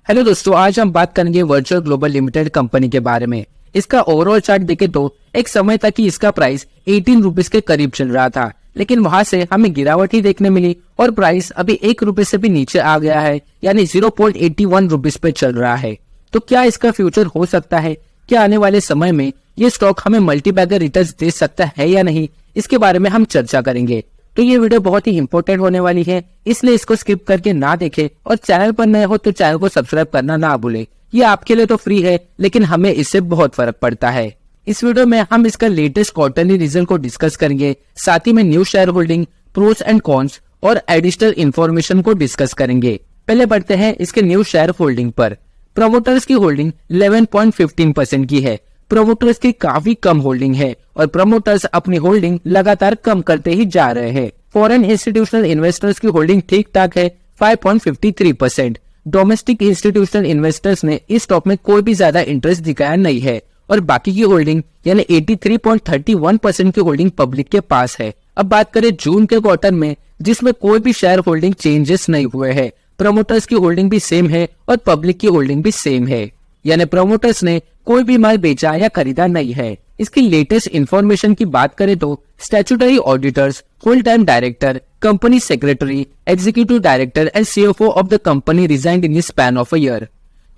Hello दोस्तों, आज हम बात करेंगे वर्चुअल ग्लोबल लिमिटेड कंपनी के बारे में। इसका ओवरऑल चार्ट देखें तो एक समय तक ही इसका प्राइस 18 रुपीज के करीब चल रहा था, लेकिन वहां से हमें गिरावट ही देखने मिली और प्राइस अभी 1 रुपए से भी नीचे आ गया है, यानी 0.81 रुपीज पे चल रहा है। तो क्या इसका फ्यूचर हो सकता है? क्या आने वाले समय में ये स्टॉक हमें मल्टीबैगर रिटर्न्स दे सकता है या नहीं, इसके बारे में हम चर्चा करेंगे। तो ये वीडियो बहुत ही इंपॉर्टेंट होने वाली है, इसलिए इसको स्किप करके ना देखें और चैनल पर नए हो तो चैनल को सब्सक्राइब करना ना भूले। ये आपके लिए तो फ्री है, लेकिन हमें इससे बहुत फर्क पड़ता है। इस वीडियो में हम इसका लेटेस्ट क्वार्टरली रिजल्ट को डिस्कस करेंगे, साथ ही में new share holding, pros and cons और एडिशनल इन्फॉर्मेशन को डिस्कस करेंगे। पहले बढ़ते हैं इसके न्यू शेयर होल्डिंग पर। प्रमोटर्स की होल्डिंग 11.15% की है। प्रमोटर्स की काफी कम होल्डिंग है और प्रमोटर्स अपनी होल्डिंग लगातार कम करते ही जा रहे हैं। फॉरेन इंस्टीट्यूशनल इन्वेस्टर्स की होल्डिंग ठीक ठाक है, 5.53%। डोमेस्टिक इंस्टीट्यूशनल इन्वेस्टर्स ने इस स्टॉक में कोई भी ज्यादा इंटरेस्ट दिखाया नहीं है और बाकी की होल्डिंग यानी 83.31% की होल्डिंग पब्लिक के पास है। अब बात करें जून के क्वार्टर में, जिसमें कोई भी शेयर होल्डिंग चेंजेस नहीं हुए हैं। प्रमोटर्स की होल्डिंग भी सेम है और पब्लिक की होल्डिंग भी सेम है, यानी प्रमोटर्स ने कोई भी माल बेचा या खरीदा नहीं है। इसकी लेटेस्ट इंफॉर्मेशन की बात करें तो statutory auditors, full time director, company secretary, executive director and CFO of the company resigned in span of a year.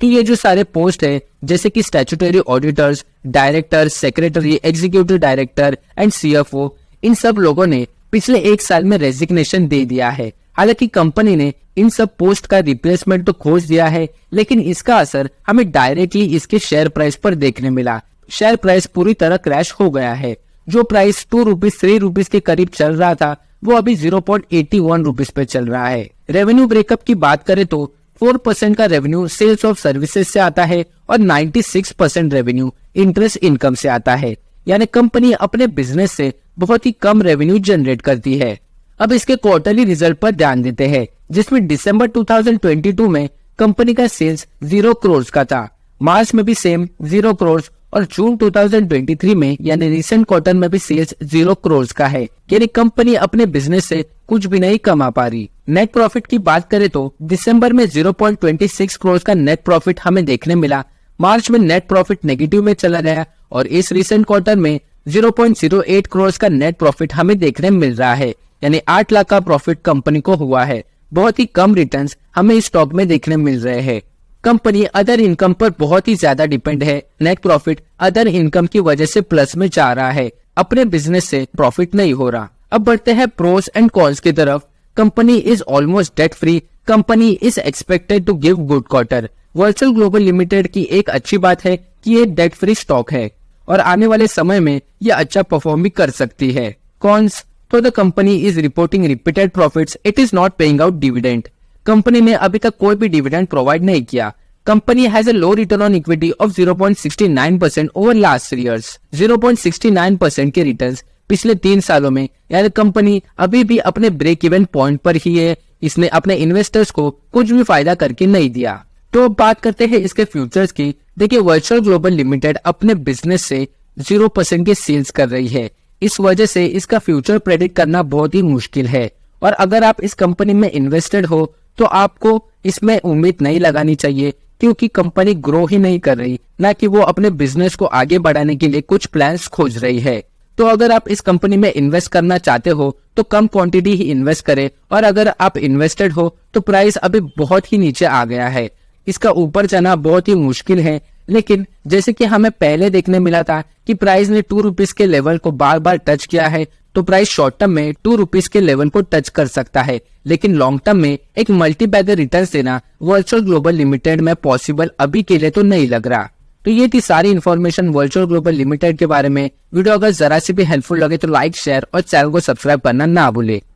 तो ये जो सारे पोस्ट है, जैसे कि statutory auditors, director, secretary, executive director and CFO, इन सब लोगों ने पिछले 1 साल में रेजिग्नेशन दे दिया है। हालांकि कंपनी ने इन सब पोस्ट का रिप्लेसमेंट तो खोज दिया है, लेकिन इसका असर हमें डायरेक्टली इसके शेयर प्राइस पर देखने मिला। शेयर प्राइस पूरी तरह क्रैश हो गया है। जो प्राइस 2 रुपीज 3 रुपीज के करीब चल रहा था, वो अभी 0.81 रुपीज पे चल रहा है। रेवेन्यू ब्रेकअप की बात करें तो 4% का रेवेन्यू सेल्स ऑफ सर्विसेज से आता है और 96% रेवेन्यू इंटरेस्ट इनकम से आता है, यानी कंपनी अपने बिजनेस से बहुत ही कम रेवेन्यू जनरेट करती है। अब इसके क्वार्टरली रिजल्ट पर ध्यान देते हैं, जिसमें दिसंबर 2022 में कंपनी का सेल्स 0 करोड़ का था, मार्च में भी सेम 0 करोड़ और जून 2023 में यानी रिसेंट क्वार्टर में भी सेल्स 0 करोड़ का है, यानी कंपनी अपने बिजनेस से कुछ भी नहीं कमा पा रही। नेट प्रॉफिट की बात करें तो दिसंबर में 0.26 करोड़ का नेट प्रॉफिट हमें देखने मिला, मार्च में नेट प्रॉफिट नेगेटिव में चला गया और इस रिसेंट क्वार्टर में 0.08 करोड़ का नेट प्रॉफिट हमें देखने मिल रहा है, यानी 8 लाख का प्रॉफिट कंपनी को हुआ है। बहुत ही कम रिटर्न्स हमें इस स्टॉक में देखने मिल रहे हैं। कंपनी अदर इनकम पर बहुत ही ज्यादा डिपेंड है। नेट प्रॉफिट अदर इनकम की वजह से प्लस में जा रहा है, अपने बिजनेस से प्रॉफिट नहीं हो रहा। अब बढ़ते हैं प्रोस एंड कॉन्स की तरफ। Company is almost debt free. Company is expected to give good quarter. Virtual global limited की एक अच्छी बात है कि ये डेट फ्री स्टॉक है और आने वाले समय में ये अच्छा परफॉर्म भी कर सकती है। कॉन्स तो the company is reporting repeated profits, it is not paying out dividend. Company ने अभी तक कोई भी डिविडेंड प्रोवाइड नहीं किया। Company has a low return on equity of 0.69% over last 3 years. 0.69% के रिटर्न्स पिछले 3 सालों में, यानी कंपनी अभी भी अपने ब्रेक इवन पॉइंट पर ही है। इसने अपने इन्वेस्टर्स को कुछ भी फायदा करके नहीं दिया। तो अब बात करते हैं इसके फ्यूचर्स की। देखिए, वर्चुअल ग्लोबल लिमिटेड अपने बिजनेस से 0% के सेल्स कर रही है, इस वजह से इसका फ्यूचर प्रेडिक्ट करना बहुत ही मुश्किल है। और अगर आप इस कंपनी में इन्वेस्टेड हो तो आपको इसमें उम्मीद नहीं लगानी चाहिए, क्योंकि कंपनी ग्रो ही नहीं कर रही, ना कि वो अपने बिजनेस को आगे बढ़ाने के लिए कुछ प्लान्स खोज रही है। तो अगर आप इस कंपनी में इन्वेस्ट करना चाहते हो तो कम क्वांटिटी ही इन्वेस्ट करें, और अगर आप इन्वेस्टेड हो तो प्राइस अभी बहुत ही नीचे आ गया है, इसका ऊपर जाना बहुत ही मुश्किल है। लेकिन जैसे कि हमें पहले देखने मिला था कि प्राइस ने 2 रुपीज के लेवल को बार बार टच किया है, तो प्राइस शॉर्ट टर्म में 2 रुपीज के लेवल को टच कर सकता है, लेकिन लॉन्ग टर्म में एक मल्टीबैगर रिटर्न देना वर्चुअल ग्लोबल लिमिटेड में पॉसिबल अभी के लिए तो नहीं लग रहा। तो ये थी सारी इन्फॉर्मेशन वर्चुअल ग्लोबल लिमिटेड के बारे में। वीडियो अगर जरा सी भी हेल्पफुल लगे तो लाइक, शेयर और चैनल को सब्सक्राइब करना ना भूले।